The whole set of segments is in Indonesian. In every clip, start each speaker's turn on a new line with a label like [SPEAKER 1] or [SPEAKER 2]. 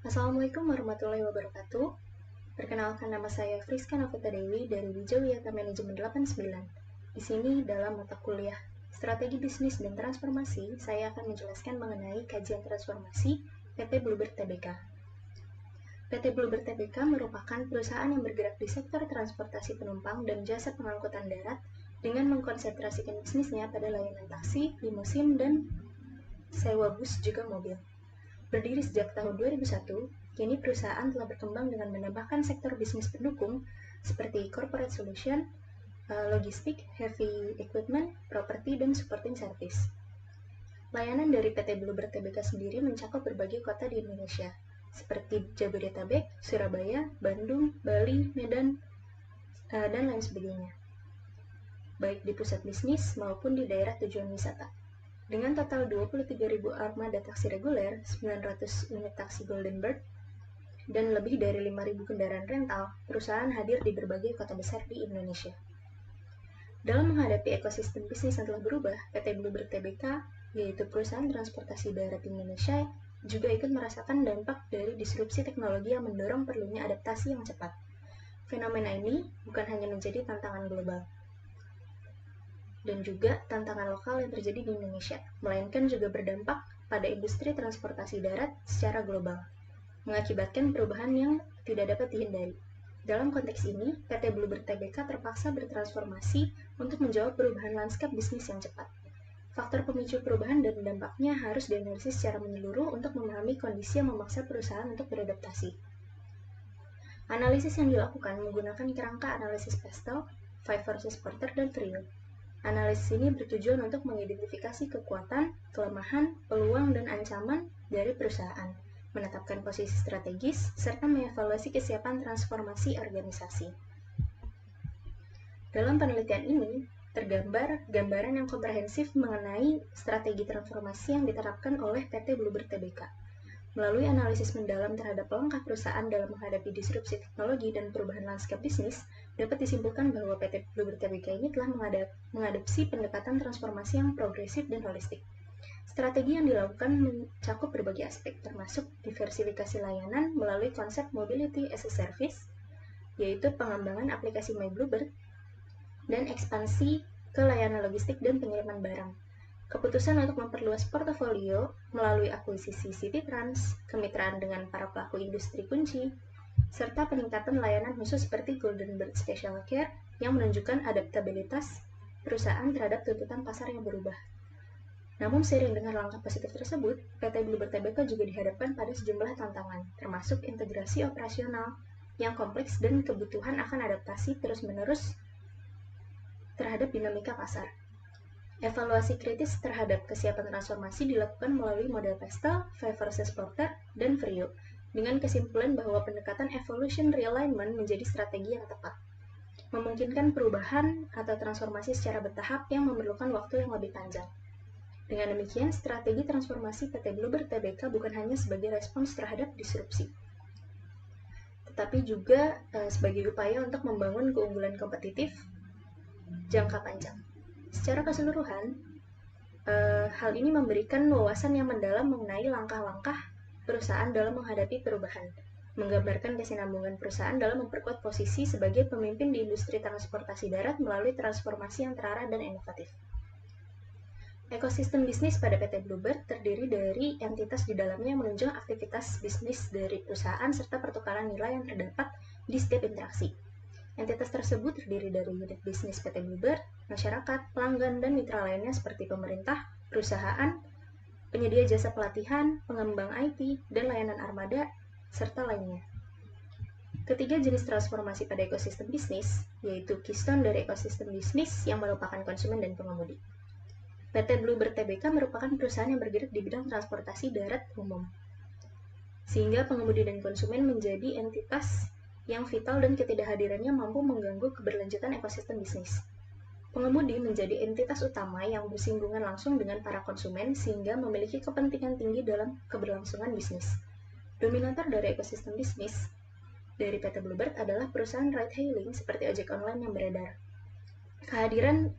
[SPEAKER 1] Assalamualaikum warahmatullahi wabarakatuh. Perkenalkan, nama saya Friska Novita Dewi dari Wijawiyata Manajemen 89. Di sini dalam mata kuliah Strategi Bisnis dan Transformasi, saya akan menjelaskan mengenai kajian transformasi PT Bluebird Tbk. PT Bluebird Tbk merupakan perusahaan yang bergerak di sektor transportasi penumpang dan jasa pengangkutan darat dengan mengkonsentrasikan bisnisnya pada layanan taksi, limosin, dan sewa bus juga mobil. Berdiri sejak tahun 2001, kini perusahaan telah berkembang dengan menambahkan sektor bisnis pendukung seperti corporate solution, logistik, heavy equipment, properti, dan supporting service. Layanan dari PT Bluebird Tbk sendiri mencakup berbagai kota di Indonesia, seperti Jabodetabek, Surabaya, Bandung, Bali, Medan, dan lain sebagainya, baik di pusat bisnis maupun di daerah tujuan wisata. Dengan total 23.000 armada taksi reguler, 900 unit taksi Golden Bird, dan lebih dari 5.000 kendaraan rental, perusahaan hadir di berbagai kota besar di Indonesia. Dalam menghadapi ekosistem bisnis yang telah berubah, PT Bluebird Tbk, yaitu perusahaan transportasi darat Indonesia, juga ikut merasakan dampak dari disrupsi teknologi yang mendorong perlunya adaptasi yang cepat. Fenomena ini bukan hanya menjadi tantangan global dan juga tantangan lokal yang terjadi di Indonesia, melainkan juga berdampak pada industri transportasi darat secara global, mengakibatkan perubahan yang tidak dapat dihindari. Dalam konteks ini, PT Bluebird Tbk terpaksa bertransformasi untuk menjawab perubahan lanskap bisnis yang cepat. Faktor pemicu perubahan dan dampaknya harus dianalisis secara menyeluruh untuk memahami kondisi yang memaksa perusahaan untuk beradaptasi. Analisis yang dilakukan menggunakan kerangka analisis Pestel, Five Forces Porter, dan Trio. Analisis ini bertujuan untuk mengidentifikasi kekuatan, kelemahan, peluang, dan ancaman dari perusahaan, menetapkan posisi strategis, serta mengevaluasi kesiapan transformasi organisasi. Dalam penelitian ini, tergambar gambaran yang komprehensif mengenai strategi transformasi yang diterapkan oleh PT Bluebird Tbk. Melalui analisis mendalam terhadap langkah perusahaan dalam menghadapi disrupsi teknologi dan perubahan lanskap bisnis, dapat disimpulkan bahwa PT Bluebird Tbk ini telah mengadopsi pendekatan transformasi yang progresif dan holistik. Strategi yang dilakukan mencakup berbagai aspek, termasuk diversifikasi layanan melalui konsep Mobility as a Service, yaitu pengembangan aplikasi My Bluebird, dan ekspansi ke layanan logistik dan pengiriman barang. Keputusan untuk memperluas portofolio melalui akuisisi Citytrans, kemitraan dengan para pelaku industri kunci, serta peningkatan layanan khusus seperti Golden Bird Special Care yang menunjukkan adaptabilitas perusahaan terhadap tuntutan pasar yang berubah. Namun seiring dengan langkah positif tersebut, PT Bluebird Tbk juga dihadapkan pada sejumlah tantangan, termasuk integrasi operasional yang kompleks dan kebutuhan akan adaptasi terus-menerus terhadap dinamika pasar. Evaluasi kritis terhadap kesiapan transformasi dilakukan melalui model Pestel, Five Forces Porter, dan Frio, dengan kesimpulan bahwa pendekatan evolution realignment menjadi strategi yang tepat, memungkinkan perubahan atau transformasi secara bertahap yang memerlukan waktu yang lebih panjang. Dengan demikian, strategi transformasi PT Bluebird Tbk bukan hanya sebagai respons terhadap disrupsi, tetapi juga sebagai upaya untuk membangun keunggulan kompetitif jangka panjang. Secara keseluruhan, hal ini memberikan wawasan yang mendalam mengenai langkah-langkah perusahaan dalam menghadapi perubahan, menggambarkan kesinambungan perusahaan dalam memperkuat posisi sebagai pemimpin di industri transportasi darat melalui transformasi yang terarah dan inovatif. Ekosistem bisnis pada PT Bluebird terdiri dari entitas di dalamnya yang menunjang aktivitas bisnis dari perusahaan serta pertukaran nilai yang terdapat di setiap interaksi. Entitas tersebut terdiri dari unit bisnis PT Bluebird, masyarakat, pelanggan, dan mitra lainnya seperti pemerintah, perusahaan, penyedia jasa pelatihan, pengembang IT, dan layanan armada, serta lainnya. Ketiga jenis transformasi pada ekosistem bisnis, yaitu keystone dari ekosistem bisnis yang merupakan konsumen dan pengemudi. PT Bluebird Tbk merupakan perusahaan yang bergerak di bidang transportasi darat umum, sehingga pengemudi dan konsumen menjadi entitas yang vital dan ketidakhadirannya mampu mengganggu keberlanjutan ekosistem bisnis. Pengemudi menjadi entitas utama yang bersinggungan langsung dengan para konsumen sehingga memiliki kepentingan tinggi dalam keberlangsungan bisnis. Dominator dari ekosistem bisnis dari PT Bluebird adalah perusahaan ride-hailing seperti ojek online yang beredar. Kehadiran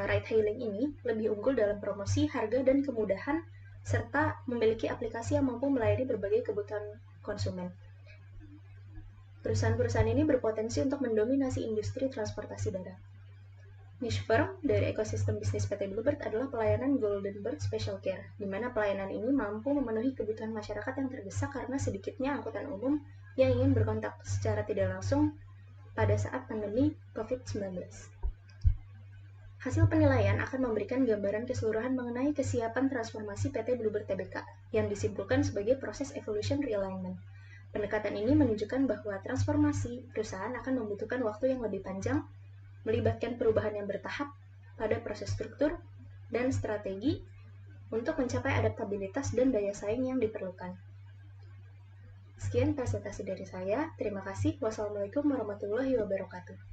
[SPEAKER 1] ride-hailing ini lebih unggul dalam promosi, harga, dan kemudahan serta memiliki aplikasi yang mampu melayani berbagai kebutuhan konsumen. Perusahaan-perusahaan ini berpotensi untuk mendominasi industri transportasi darat. Niche firm dari ekosistem bisnis PT Bluebird adalah pelayanan Golden Bird Special Care, di mana pelayanan ini mampu memenuhi kebutuhan masyarakat yang terdesak karena sedikitnya angkutan umum yang ingin berkontak secara tidak langsung pada saat pandemi COVID-19. Hasil penilaian akan memberikan gambaran keseluruhan mengenai kesiapan transformasi PT Bluebird Tbk, yang disimpulkan sebagai proses evolution realignment. Pendekatan ini menunjukkan bahwa transformasi perusahaan akan membutuhkan waktu yang lebih panjang, melibatkan perubahan yang bertahap pada proses struktur dan strategi untuk mencapai adaptabilitas dan daya saing yang diperlukan. Sekian presentasi dari saya. Terima kasih. Wassalamualaikum warahmatullahi wabarakatuh.